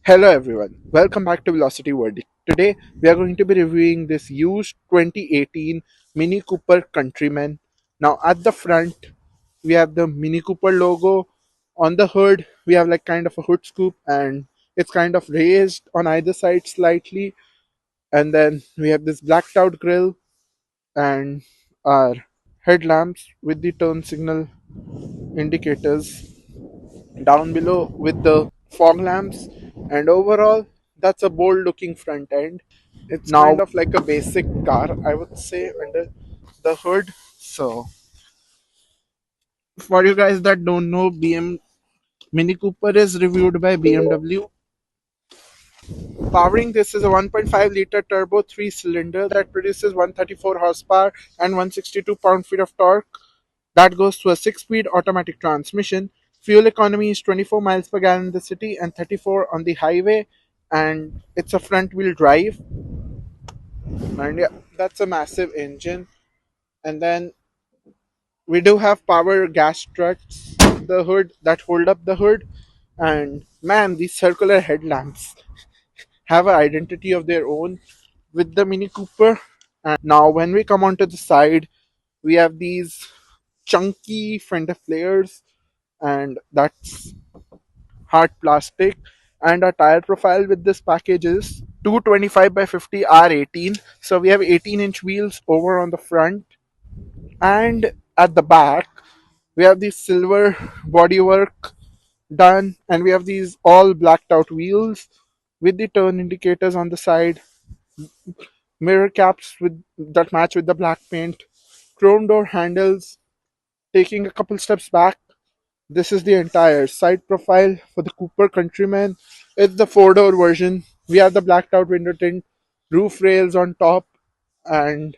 Hello everyone, welcome back to Velocity Verdict. Today we are going to be reviewing this used 2018 Mini Cooper Countryman. Now at the front we have the Mini Cooper logo. On the hood we have like kind of a hood scoop and it's kind of raised on either side slightly. And then we have this blacked out grille and our headlamps with the turn signal indicators down below with the fog lamps, and overall that's a bold looking front end. It's Now, kind of like a basic car, I would say, under the hood. So for you guys that don't know, Mini Cooper is reviewed by BMW. Powering this is a 1.5 liter turbo 3 cylinder that produces 134 horsepower and 162 pound-feet of torque. That goes to a 6-speed automatic transmission. Fuel economy is 24 miles per gallon in the city and 34 on the highway, and it's a front wheel drive. And yeah, that's a massive engine. And then we do have power gas struts, the hood that hold up the hood. And man, these circular headlamps have an identity of their own with the Mini Cooper. And now, when we come onto the side, we have these chunky fender flares, and that's hard plastic. And our tire profile with this package is 225 by 50 R18. So we have 18-inch wheels over on the front, and at the back we have the silver bodywork done, and we have these all blacked out wheels with the turn indicators on the side, mirror caps with that match with the black paint, chrome door handles. Taking a couple steps back, this is the entire side profile for the Cooper Countryman. It's the four-door version. We have the blacked out window tint, roof rails on top, and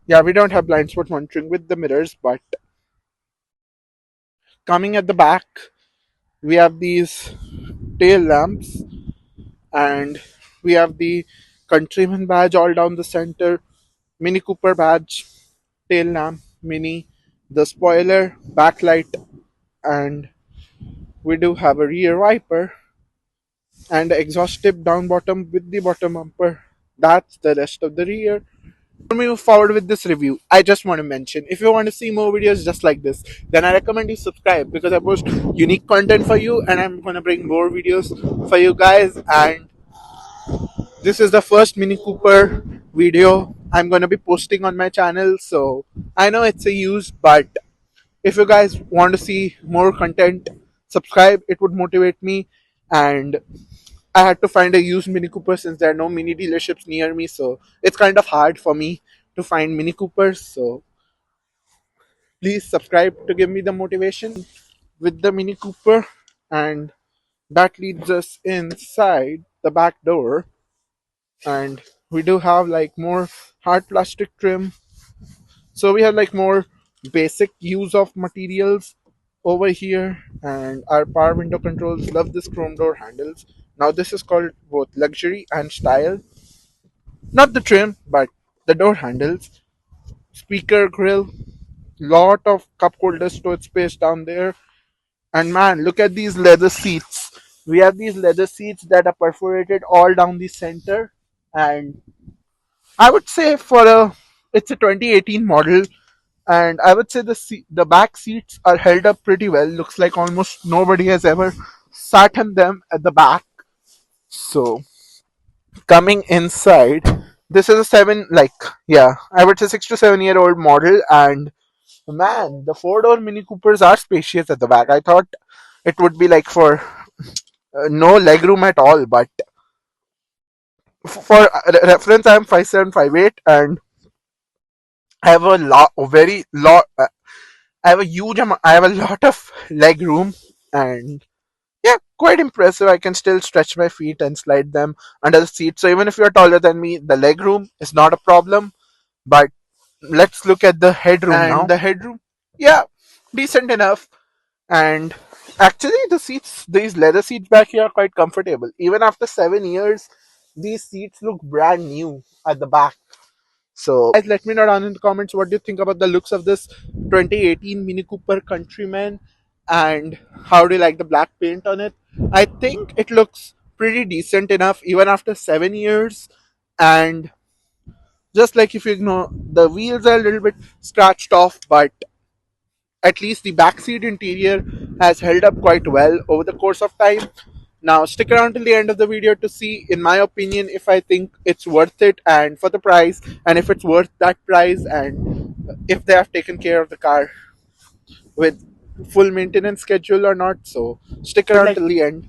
yeah, we don't have blind spot monitoring with the mirrors. But coming at the back, we have these tail lamps, and we have the Countryman badge all down the center, Mini Cooper badge, tail lamp, Mini, the spoiler, backlight, and we do have a rear wiper and the exhaust tip down bottom with the bottom bumper. That's the rest of the rear. Before we move forward with this review, I just want to mention, if you want to see more videos just like this, then I recommend you subscribe, because I post unique content for you and I'm going to bring more videos for you guys. And this is the first Mini Cooper video I'm going to be posting on my channel. So I know it's a use, but if you guys want to see more content, subscribe. It would motivate me. And I had to find a used Mini Cooper since there are no mini dealerships near me, so it's kind of hard for me to find Mini Coopers. So please subscribe to give me the motivation with the Mini Cooper. And that leads us inside the back door, and we do have like more hard plastic trim. So we have like more basic use of materials over here, and our power window controls love this chrome door handles. Now this is called both luxury and style. Not the trim, but the door handles, speaker grill, lot of cup holder storage space down there. And man, look at these leather seats. We have these leather seats that are perforated all down the center, and I would say for a it's a 2018 model, and I would say the back seats are held up pretty well. Looks like almost nobody has ever sat in them at the back. So coming inside, this is a I would say 6 to 7 year old model, and man, the four-door Mini Coopers are spacious at the back. I thought it would be like for no legroom at all, but for reference, I'm 5'7", 5'8", and I have a lot, very lot. I have a huge amount. I have a lot of leg room, and yeah, quite impressive. I can still stretch my feet and slide them under the seat. So even if you're taller than me, the leg room is not a problem. But let's look at the headroom now. The headroom, yeah, decent enough. And actually, these leather seats back here are quite comfortable. Even after 7 years, these seats look brand new at the back. So, guys, let me know down in the comments what do you think about the looks of this 2018 Mini Cooper Countryman. And how do you like the black paint on it? I think it looks pretty decent enough even after 7 years. And just like if you ignore the wheels are a little bit scratched off, but at least the backseat interior has held up quite well over the course of time. Now, stick around till the end of the video to see, in my opinion, if I think it's worth it and for the price, and if it's worth that price, and if they have taken care of the car with full maintenance schedule or not. So, stick around till the end.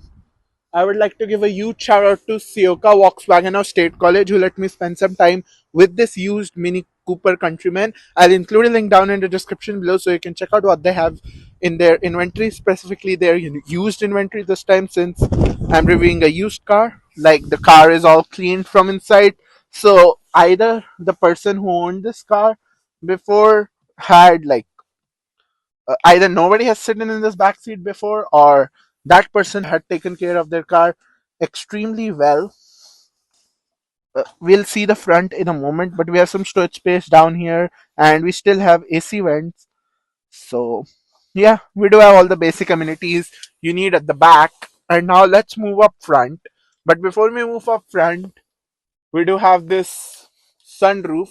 I would like to give a huge shout out to Sioka Volkswagen of State College who let me spend some time with this used Mini Cooper Countryman. I'll include a link down in the description below so you can check out what they have in their inventory, specifically their used inventory this time, since I'm reviewing a used car. Like the car is all cleaned from inside. So either the person who owned this car before had like either nobody has sitting in this back seat before, or that person had taken care of their car extremely well. We'll see the front in a moment, but we have some storage space down here, and we still have AC vents. So, yeah, we do have all the basic amenities you need at the back. And now let's move up front. But before we move up front, we do have this sunroof.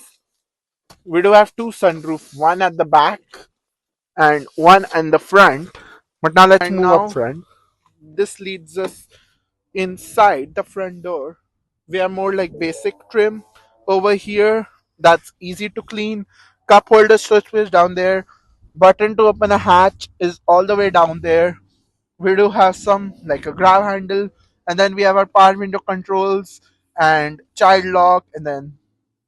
We do have two sunroofs, one at the back and one in the front. But now let's move up front. This leads us inside the front door. We are more like basic trim over here. That's easy to clean. Cup holder switch down there. Button to open a hatch is all the way down there. We do have some like a grab handle, and then we have our power window controls and child lock, and then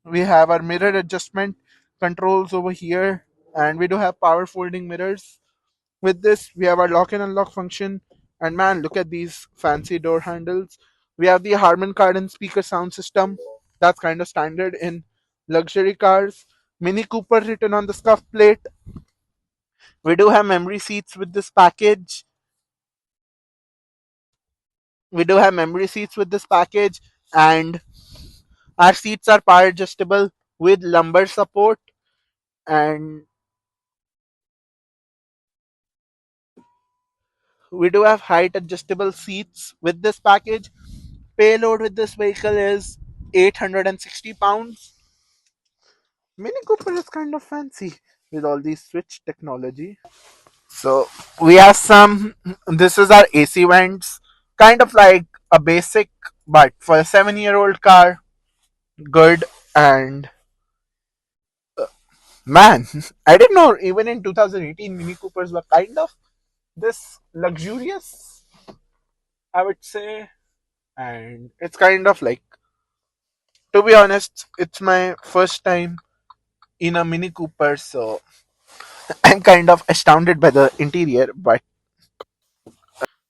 we have our mirror adjustment controls over here, and we do have power folding mirrors. With this, we have our lock and unlock function. And man, look at these fancy door handles. We have the Harman Kardon speaker sound system. That's kind of standard in luxury cars. Mini Cooper written on the scuff plate. We do have memory seats with this package. And our seats are power adjustable with lumbar support. And we do have height adjustable seats with this package. Payload with this vehicle is 860 pounds. Mini Cooper is kind of fancy with all these switch technology. So we have some. This is our AC vents, kind of like a basic, but for a 7-year-old car, good. And man, I didn't know even in 2018 Mini Coopers were kind of this luxurious, I would say. And it's kind of like, to be honest, it's my first time in a Mini Cooper, so I'm kind of astounded by the interior. But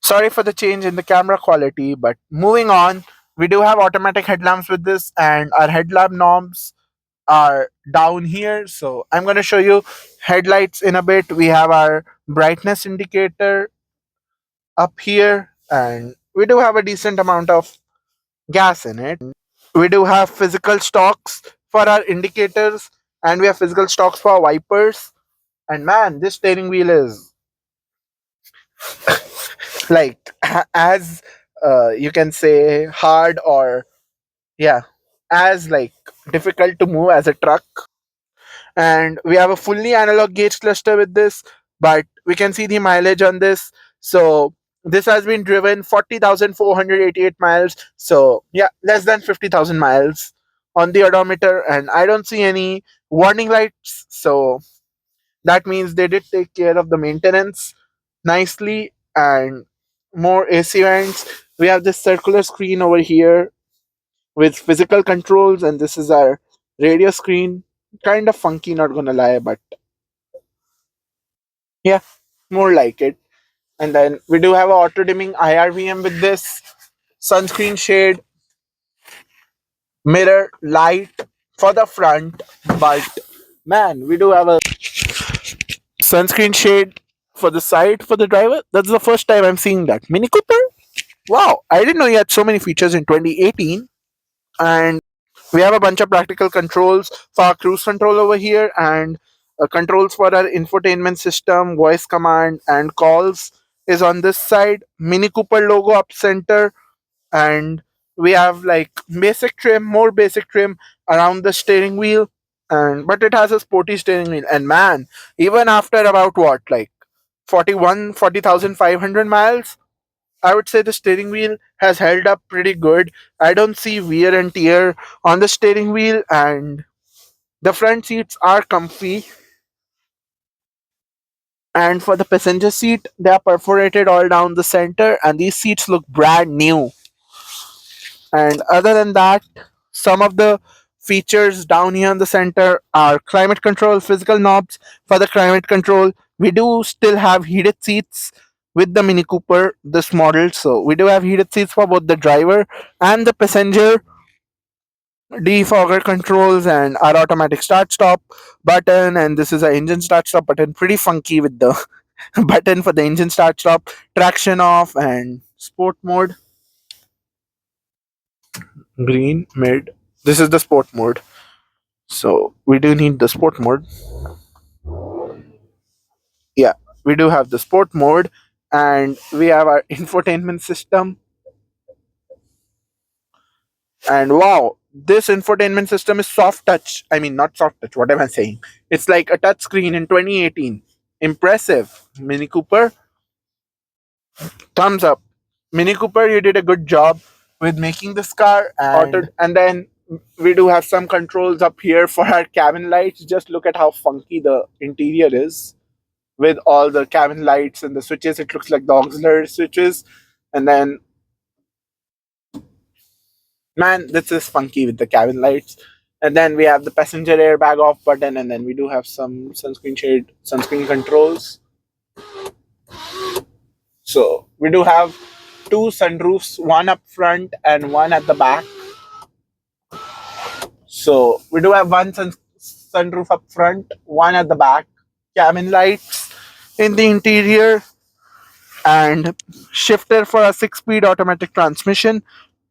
sorry for the change in the camera quality. But moving on, we do have automatic headlamps with this, and our headlamp knobs are down here. So I'm going to show you headlights in a bit. We have our brightness indicator up here, and we do have a decent amount of gas in it. We do have physical stocks for our indicators, and we have physical stocks for our wipers. And man, this steering wheel is like as you can say hard, or yeah, as like difficult to move as a truck. And we have a fully analog gauge cluster with this, but we can see the mileage on this. So this has been driven 40,488 miles, so yeah, less than 50,000 miles on the odometer, and I don't see any warning lights. So that means they did take care of the maintenance nicely. And more AC vents. We have this circular screen over here with physical controls, and this is our radio screen. Kind of funky, not gonna lie, but yeah, more like it. And then we do have a auto dimming IRVM with this, sunscreen shade, mirror light for the front, but man, we do have a sunscreen shade for the side for the driver. That's the first time I'm seeing that. Mini Cooper? Wow, I didn't know you had so many features in 2018. And we have a bunch of practical controls for our cruise control over here, and Controls for our infotainment system, voice command, and calls is on this side. Mini Cooper logo up center, and we have like basic trim, more basic trim around the steering wheel, and but it has a sporty steering wheel. And man, even after about what, like 40,500 miles, I would say the steering wheel has held up pretty good. I don't see wear and tear on the steering wheel, and the front seats are comfy. And for the passenger seat, they are perforated all down the center, and these seats look brand new. And other than that, some of the features down here in the center are climate control, physical knobs for the climate control. We do still have heated seats with the Mini Cooper, this model. So we do have heated seats for both the driver and the passenger, defogger controls, and our automatic start stop button. And this is an engine start stop button, pretty funky with the button for the engine start stop, traction off, and sport mode. Green, mid. This is the sport mode. So we do need the sport mode. Yeah, we do have the sport mode, and we have our infotainment system. And wow, this infotainment system is soft touch. I mean, not soft touch. What am I saying? It's like a touch screen in 2018. Impressive, Mini Cooper. Thumbs up, Mini Cooper. You did a good job with making this car. And then we do have some controls up here for our cabin lights. Just look at how funky the interior is with all the cabin lights and the switches. It looks like the auxiliary switches. And then, man, this is funky with the cabin lights. And then we have the passenger airbag off button, and then we do have some sunscreen shade, sunscreen controls. So we do have two sunroofs, one up front and one at the back. So we do have one sunroof up front, one at the back, cabin lights in the interior, and shifter for a 6-speed automatic transmission,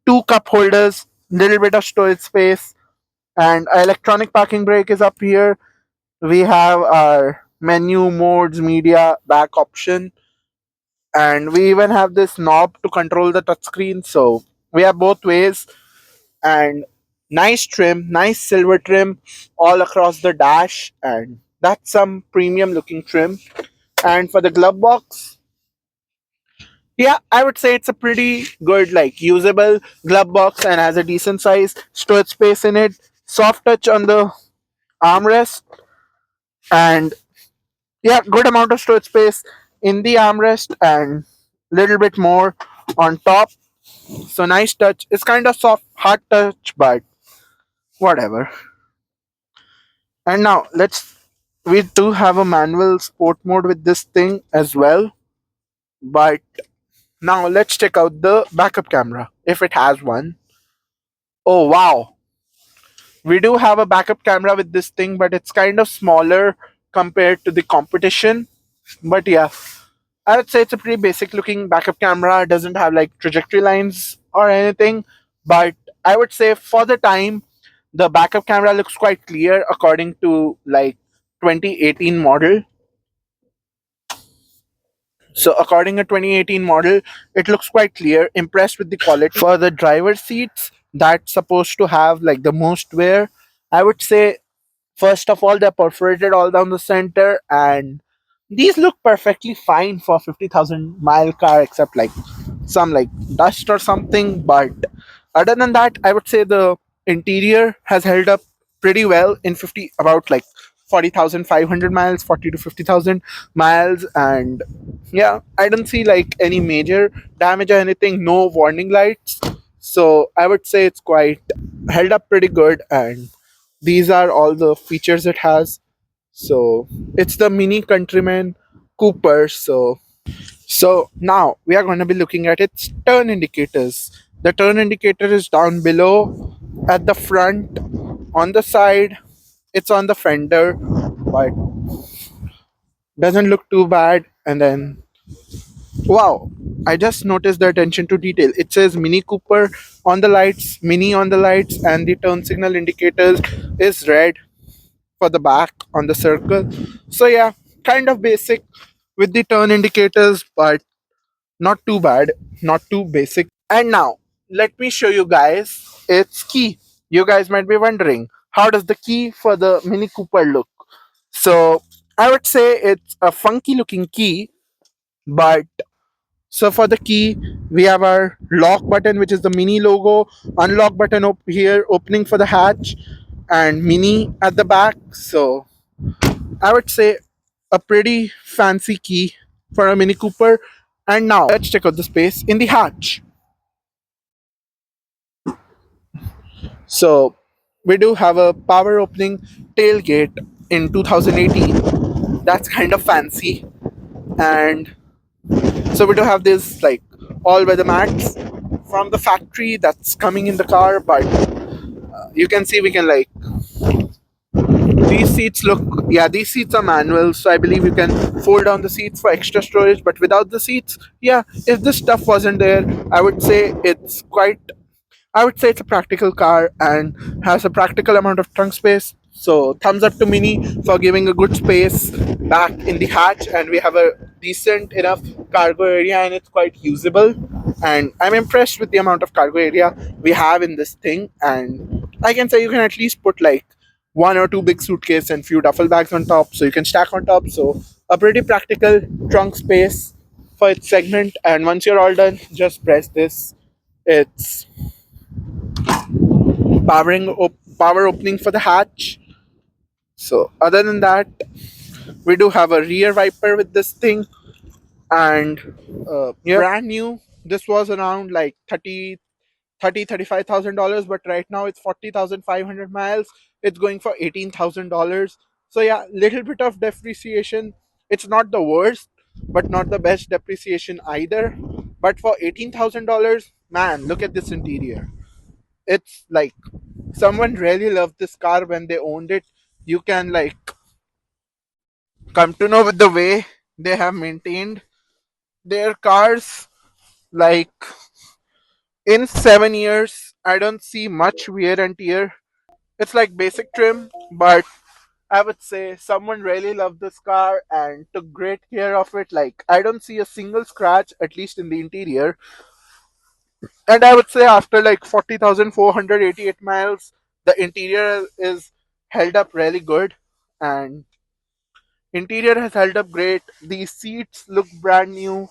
two cup holders, little bit of storage space, and our electronic parking brake is up here. We have our menu, modes, media, back option, and we even have this knob to control the touchscreen. So we have both ways, and nice trim, nice silver trim all across the dash, and that's some premium looking trim. And for the glove box, yeah, I would say it's a pretty good, like usable glove box and has a decent size storage space in it. Soft touch on the armrest, and yeah, good amount of storage space in the armrest and little bit more on top. So nice touch. It's kind of soft, hard touch, but whatever. And now we do have a manual sport mode with this thing as well. But now let's check out the backup camera if it has one. Oh wow, we do have a backup camera with this thing, but it's kind of smaller compared to the competition. But yeah, I would say it's a pretty basic looking backup camera. It doesn't have like trajectory lines or anything, but I would say for the time, the backup camera looks quite clear according to like 2018 model. So according to 2018 model, it looks quite clear. Impressed with the quality. For the driver seats, that's supposed to have like the most wear. I would say first of all, they're perforated all down the center, and these look perfectly fine for 50,000 mile car, except like some like dust or something. But other than that, I would say the interior has held up pretty well in 50 about like 40,500 miles, 40 to 50,000 miles, and yeah, I don't see like any major damage or anything. No warning lights, so I would say it's quite held up pretty good, and these are all the features it has. So it's the Mini Countryman Cooper. So now we are going to be looking at its turn indicators. The turn indicator is down below at the front, on the side. It's on the fender, but doesn't look too bad. And then, wow, I just noticed the attention to detail. It says Mini Cooper on the lights, Mini on the lights, and the turn signal indicators is red. for the back on the circle. So yeah, kind of basic with the turn indicators, but not too bad, not too basic. And now let me show you guys its key. You guys might be wondering, how does the key for the Mini Cooper look? So I would say it's a funky looking key, but so for the key, we have our lock button, which is the Mini logo, unlock button here, opening for the hatch, and Mini at the back. So I would say a pretty fancy key for a Mini Cooper. And now let's check out the space in the hatch. So we do have a power opening tailgate in 2018. That's kind of fancy. And so we do have this like all weather mats from the factory that's coming in the car, but you can see we can like these seats look, yeah, these seats are manual, so I believe you can fold down the seats for extra storage. But without the seats, yeah, if this stuff wasn't there, I would say it's quite, I would say it's a practical car and has a practical amount of trunk space. So thumbs up to Mini for giving a good space back in the hatch, and we have a decent enough cargo area, and it's quite usable. And I'm impressed with the amount of cargo area we have in this thing. And I can say you can at least put like one or two big suitcase and few duffel bags on top, so you can stack on top. So a pretty practical trunk space for its segment. And once you're all done, just press this. It's power opening for the hatch. So other than that, we do have a rear wiper with this thing, and yeah, brand new. This was around like 35,000 dollars, but right now it's 40,500 miles. It's going for $18,000. So yeah, little bit of depreciation. It's not the worst, but not the best depreciation either. But for $18,000, man, look at this interior. It's like someone really loved this car when they owned it. You can like come to know with the way they have maintained their cars. Like in 7 years, I don't see much wear and tear. It's like basic trim, but I would say someone really loved this car and took great care of it. Like I don't see a single scratch, at least in the interior. And I would say after like 40,488 miles, the interior is held up really good, and interior has held up great. The seats look brand new.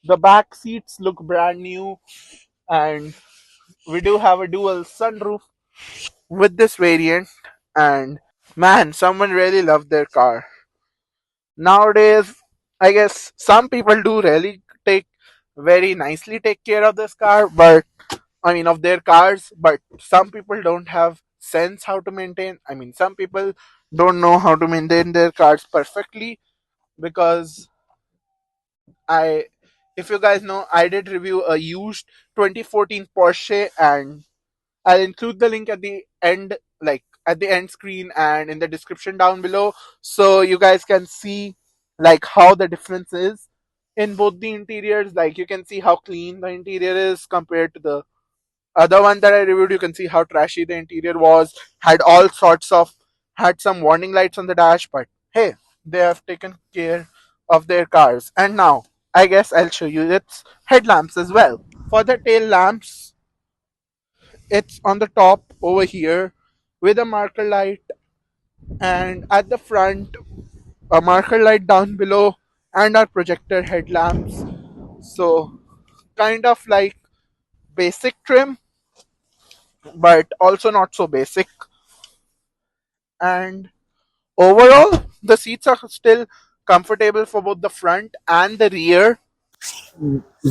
The back seats look brand new, and we do have a dual sunroof with this variant. And man, someone really loved their car. Nowadays, I guess some people do really take very nicely take care of this car, but I mean of their cars, but some people don't have sense how to maintain. I mean, some people don't know how to maintain their cars perfectly, because I, if you guys know, I did review a used 2014 Porsche, and I'll include the link at the end, like at the end screen and in the description down below, so you guys can see like how the difference is in both the interiors. Like you can see how clean the interior is compared to the other one that I reviewed. You can see how trashy the interior was, had all sorts of, had some warning lights on the dash, but hey, they have taken care of their cars. And now, I guess I'll show you its headlamps as well. For the tail lamps, it's on the top over here with a marker light, and at the front, a marker light down below, and our projector headlamps. So, kind of like basic trim, but also not so basic. And overall, the seats are still comfortable for both the front and the rear.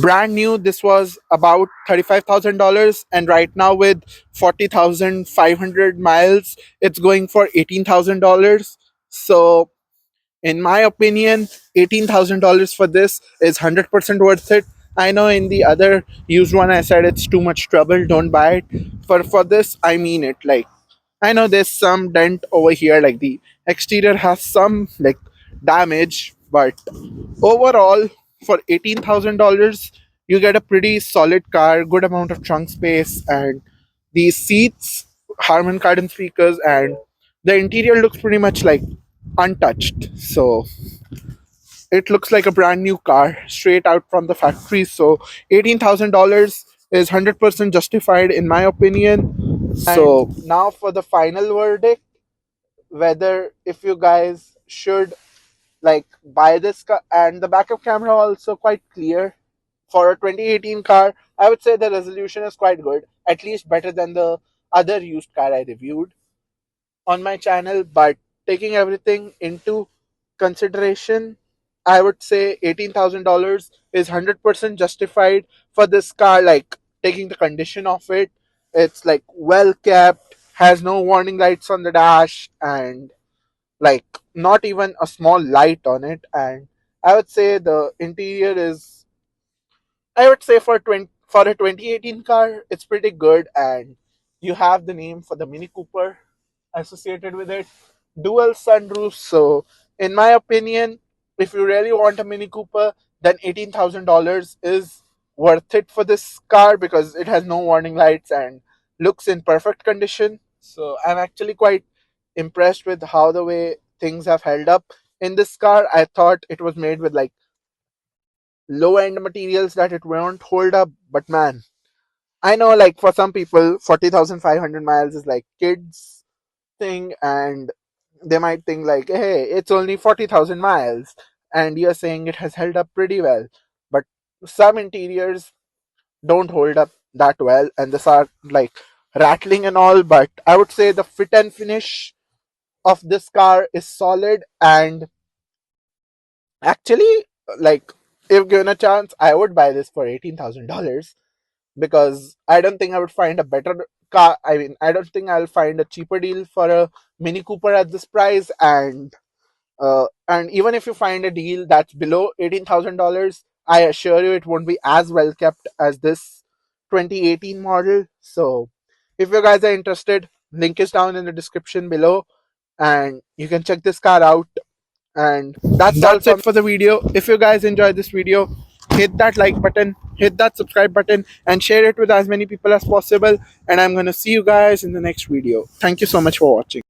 Brand new, this was about $35,000, and right now with 40,500 miles, it's going for $18,000. So, in my opinion, $18,000 for this is 100% worth it. I know in the other used one I said it's too much trouble, don't buy it. For this, I mean it. Like I know there's some dent over here, like the exterior has some like damage, but overall, for $18,000, you get a pretty solid car, good amount of trunk space, and these seats, Harman Kardon speakers, and The interior looks pretty much like untouched. So it looks like a brand new car straight out from the factory. So $18,000 is 100% justified in my opinion. So now for the final verdict, whether if you guys should like buy this car, and the backup camera also quite clear for a 2018 car. I would say the resolution is quite good, at least better than the other used car I reviewed on my channel. But taking everything into consideration, I would say $18,000 is 100% justified for this car. Like taking the condition of it, it's like well kept, has no warning lights on the dash, and like not even a small light on it. And I would say the interior is, I would say for a 2018 car, it's pretty good. And you have the name for the Mini Cooper associated with it, dual sunroofs. So, in my opinion, if you really want a Mini Cooper, then $18,000 is worth it for this car because it has no warning lights and looks in perfect condition. So, I'm actually quite impressed with how the way things have held up in this car. I thought it was made with like low end materials that it won't hold up, but man, I know like for some people 40,500 miles is like kids thing, and they might think like, hey, it's only 40,000 miles and you're saying it has held up pretty well. But some interiors don't hold up that well and they start like rattling and all. But I would say the fit and finish of this car is solid. And actually, like, if given a chance, I would buy this for $18,000 because I don't think I would find a better car. I mean, I don't think I'll find a cheaper deal for a Mini Cooper at this price. And even if you find a deal that's below $18,000, I assure you it won't be as well kept as this 2018 model. So, if you guys are interested, link is down in the description below, and you can check this car out. And that's it for the video. If you guys enjoyed this video, hit that like button, hit that subscribe button, and share it with as many people as possible. And I'm gonna see you guys in the next video. Thank you so much for watching.